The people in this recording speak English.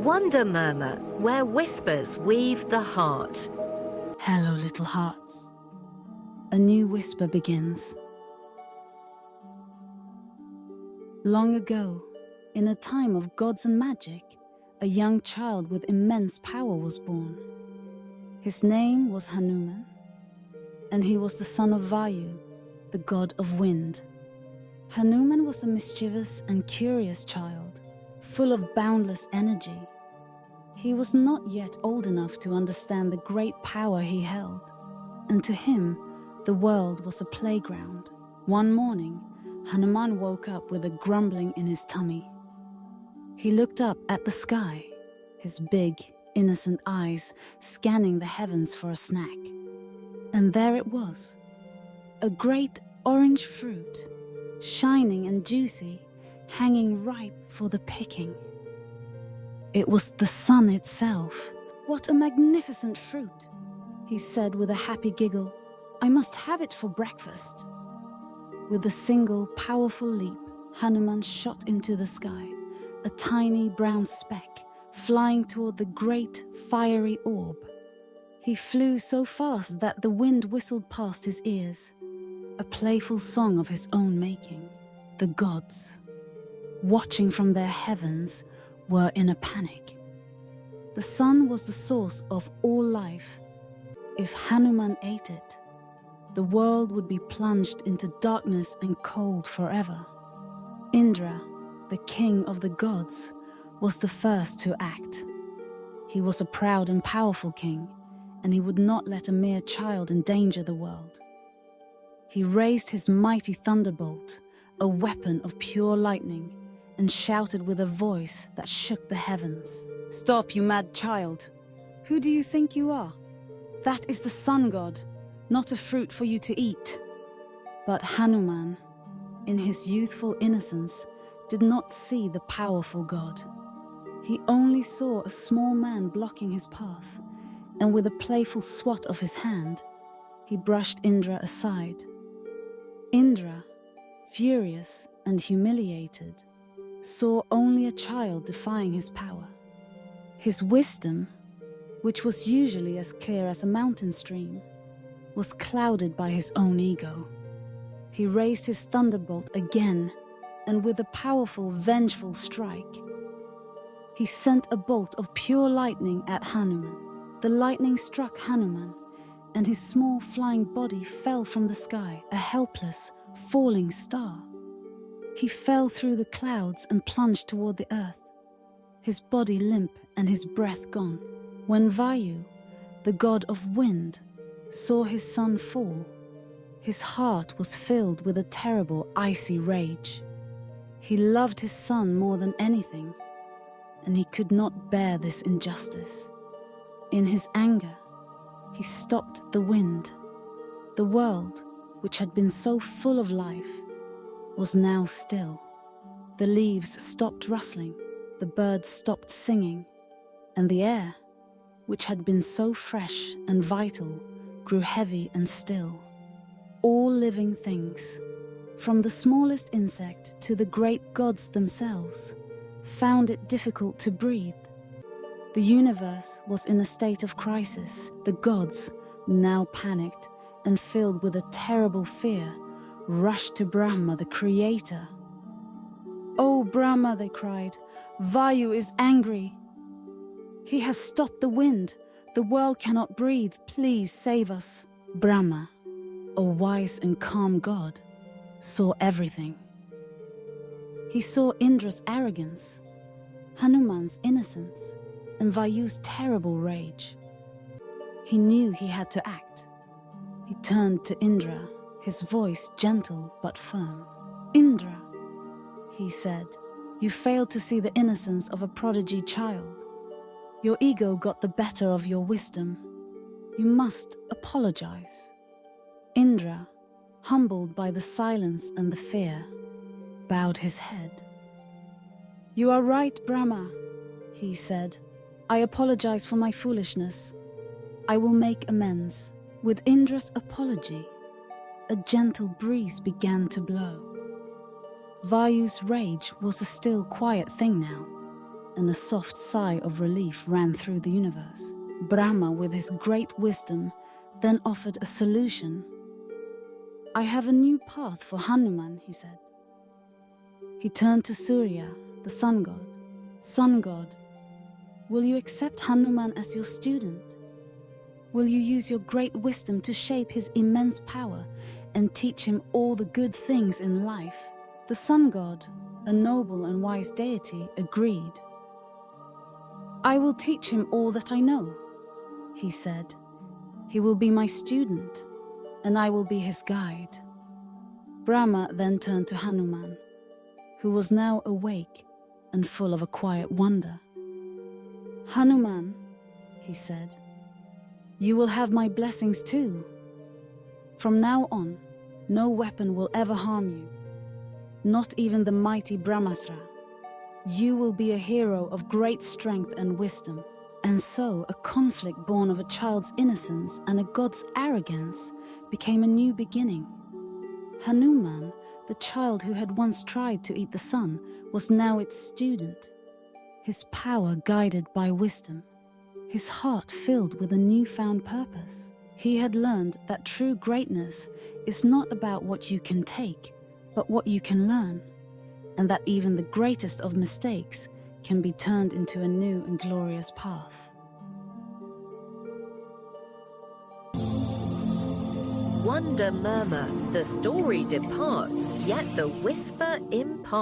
wonder murmur where whispers weave the heart. Hello, little hearts. A new whisper begins. Long ago, in a time of gods and magic, a young child with immense power was born. His name was Hanuman, and he was the son of Vayu, the god of wind. Hanuman was a mischievous and curious child, full of boundless energy. He was not yet old enough to understand the great power he held, and to him, the world was a playground. One morning, Hanuman woke up with a grumbling in his tummy. He looked up at the sky, his big, innocent eyes scanning the heavens for a snack. And there it was, a great orange fruit, shining and juicy, hanging ripe for the picking. It was the sun itself. What a magnificent fruit, he said with a happy giggle. I must have it for breakfast. With a single powerful leap, Hanuman shot into the sky, a tiny brown speck flying toward the great fiery orb. He flew so fast that the wind whistled past his ears, a playful song of his own making. The gods, watching from their heavens, were in a panic. The sun was the source of all life. If Hanuman ate it, the world would be plunged into darkness and cold forever. Indra, the king of the gods, was the first to act. He was a proud and powerful king, and he would not let a mere child endanger the world. He raised his mighty thunderbolt, a weapon of pure lightning, and shouted with a voice that shook the heavens. Stop, you mad child! Who do you think you are? That is the sun god, not a fruit for you to eat. But Hanuman, in his youthful innocence, did not see the powerful god. He only saw a small man blocking his path, and with a playful swat of his hand, he brushed Indra aside. Indra, furious and humiliated, saw only a child defying his power. His wisdom, which was usually as clear as a mountain stream, was clouded by his own ego. He raised his thunderbolt again, and with a powerful, vengeful strike, he sent a bolt of pure lightning at Hanuman. The lightning struck Hanuman, and his small flying body fell from the sky, a helpless, falling star. He fell through the clouds and plunged toward the earth, his body limp and his breath gone. When Vayu, the god of wind, saw his son fall, his heart was filled with a terrible, icy rage. He loved his son more than anything, and he could not bear this injustice. In his anger, he stopped the wind. The world, which had been so full of life, was now still. The leaves stopped rustling, the birds stopped singing, and the air, which had been so fresh and vital, grew heavy and still. All living things, from the smallest insect to the great gods themselves, found it difficult to breathe. The universe was in a state of crisis. The gods, now panicked and filled with a terrible fear, rushed to Brahma, the creator. "Oh, Brahma," they cried, "Vayu is angry. He has stopped the wind. The world cannot breathe. Please save us." Brahma, a wise and calm god, saw everything. He saw Indra's arrogance, Hanuman's innocence, and Vayu's terrible rage. He knew he had to act. He turned to Indra, his voice gentle but firm. "Indra," he said, "you failed to see the innocence of a prodigy child. Your ego got the better of your wisdom. You must apologize." Indra, humbled by the silence and the fear, bowed his head. "You are right, Brahma," he said. "I apologize for my foolishness. I will make amends." With Indra's apology, a gentle breeze began to blow. Vayu's rage was a still, quiet thing now. and a soft sigh of relief ran through the universe. Brahma, with his great wisdom, then offered a solution. "I have a new path for Hanuman," he said. He turned to Surya, the sun god. "Sun god, will you accept Hanuman as your student? Will you use your great wisdom to shape his immense power and teach him all the good things in life?" The sun god, a noble and wise deity, agreed. "I will teach him all that I know," he said. "He will be my student, and I will be his guide." Brahma then turned to Hanuman, who was now awake and full of a quiet wonder. "Hanuman," he said, "you will have my blessings too. From now on, no weapon will ever harm you, not even the mighty Brahmastra. You will be a hero of great strength and wisdom." And so a conflict born of a child's innocence and a god's arrogance became a new beginning. Hanuman, the child who had once tried to eat the sun, was now its student, his power guided by wisdom, his heart filled with a newfound purpose. He had learned that true greatness is not about what you can take, but what you can learn, and that even the greatest of mistakes can be turned into a new and glorious path. Wonder murmur, the story departs, yet the whisper imparts.